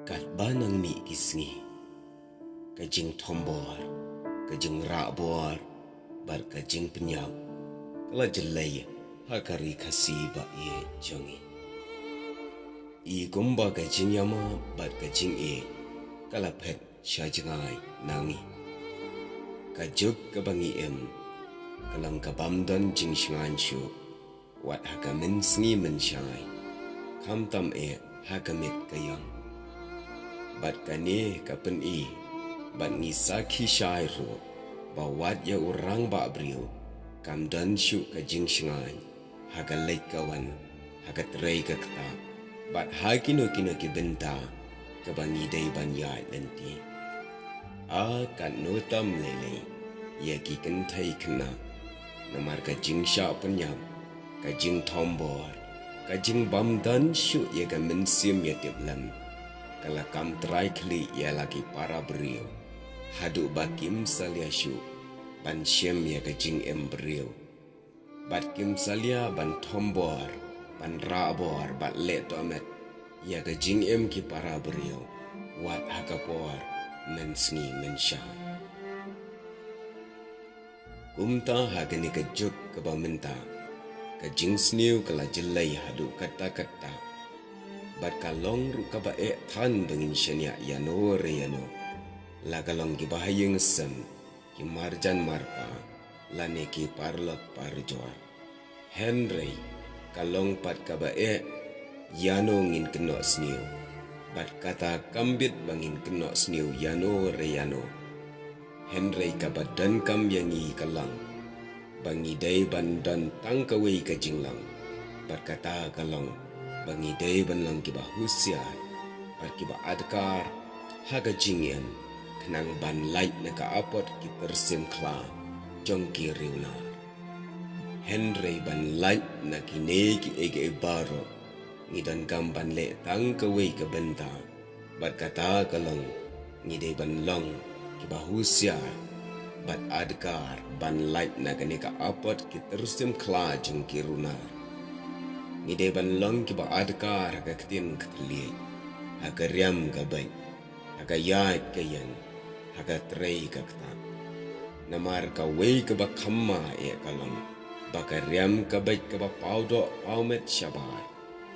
Kat banang mi kisngi, kajing tombor, kajing rakbor, bar kajing penyap, kala jelai hakari kasiba ye jongi. I gumba kajing yama bar kajing kala pet syajengai nangi. Kajuk kabangi kalang kabamdan jing syangan syu, wat hakamin sengi mensyai, kamtam hakamit kayang. Bat kane kapen bat ngisaki syairu, bawat ya orang ba brio, kamdan syu kajing syangan, hakalay kawan, hakatray kakta, bat hakino kino kibenta, kabangi day banyay lenti. Kat notam lele, ya kikentay kena, namar kajing sya penyam, kajing tombor, kajing bamdan syu ya kamensim ya tiblam. Kala kam try kli ya lagi para beriu, hadu bakim salia syu, ban syem ya kajing beriu. Bat kim salia ban tombor, ban rabor, bat le tomet, ya kajing ki para beriu, wat hakapor, mensengi mensyah. Kumta hagani kajuk kabamenta, kajing sniu kala jelai hadu kata-kata. Bat kalong rukaba tan bengin syania yano reyano, la kalong ki bahayang sem, ki marjan marpa, lane ki parlok parjoar. Henry kalong pat kaba yano ngin kenok sniu, bat kata kambit bangin kenok sniu yano reyano. Henry kaba dan kam yangi kalang, bangi day bandan tangkaway kajinglang, bat kata kalong, bangi day banlang kiba husyar, par kiba adkar, haga jingyan, kenang ban light na kaapot ki tersim kla, jongki riunar. Henry ban light na kinegi ege baro, ngidan kam ban le tang kaway ka benta, bat kata kalong, ngiday ban long, kiba husyar, bat adkar, ban light na kanika apot ki tersim kla, jongki runar. Ngide ban long kiba adkar hakakitin katli, hakaryam gabay, hakayat kayan, hakatray kakta. Namar kaway kaba kama kalong, bakaryam kabay kaba paudo paumet syabay,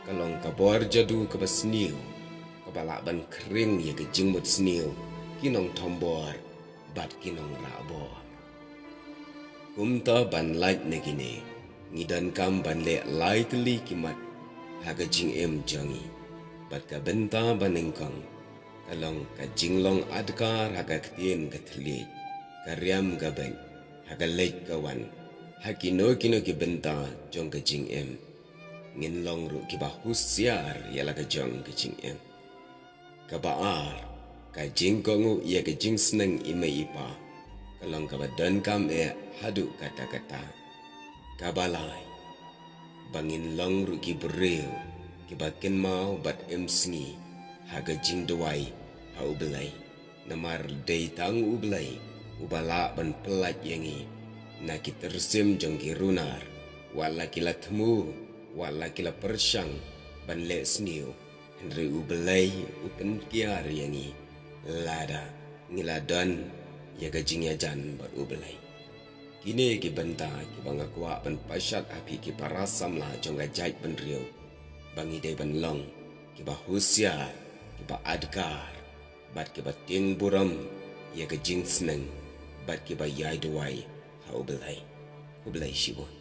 kalong kabor jadu kaba sniu, kaba laban kering ya kejingmut sniu, kinong tombor, bat kinong rabor. Kumta ban light na gini, ngidan kam ban le lai teli kimat hagajing jangi, bat ka benta banengkang, kalong kajinglong adkar hagaktin katli, karyam gabay, hagalay kawan, hakino kino ki benta jong kajing nginlong ru kiba husyar yala kajong kajing kabaar, kajing kongu ya kajing seneng ipa, kalong kabadan kam hadu kata-kata. Kabalay, bangin long ruki beriu, kibakin mau bat sengi, haga jing dawai, hau belai, namar day tang ubelai, ubala ban pelat yangi, naki tersim jongki runar, wala kila temu, wala kila persyang, ban le sniu, henry ubelai, upen kiar yangi, lada, ngiladan, yaga jing yajan bat ubelai. Kini ki benta ki bangga kuak ban pasyat api ki parasam lah jongga jait ban riau. Bangi day ban long ki ba husyar ki ba adkar, bat ki ba ting buram ya ke jing seneng, bat ki ba yai duai hau belai. Hu belai syibun.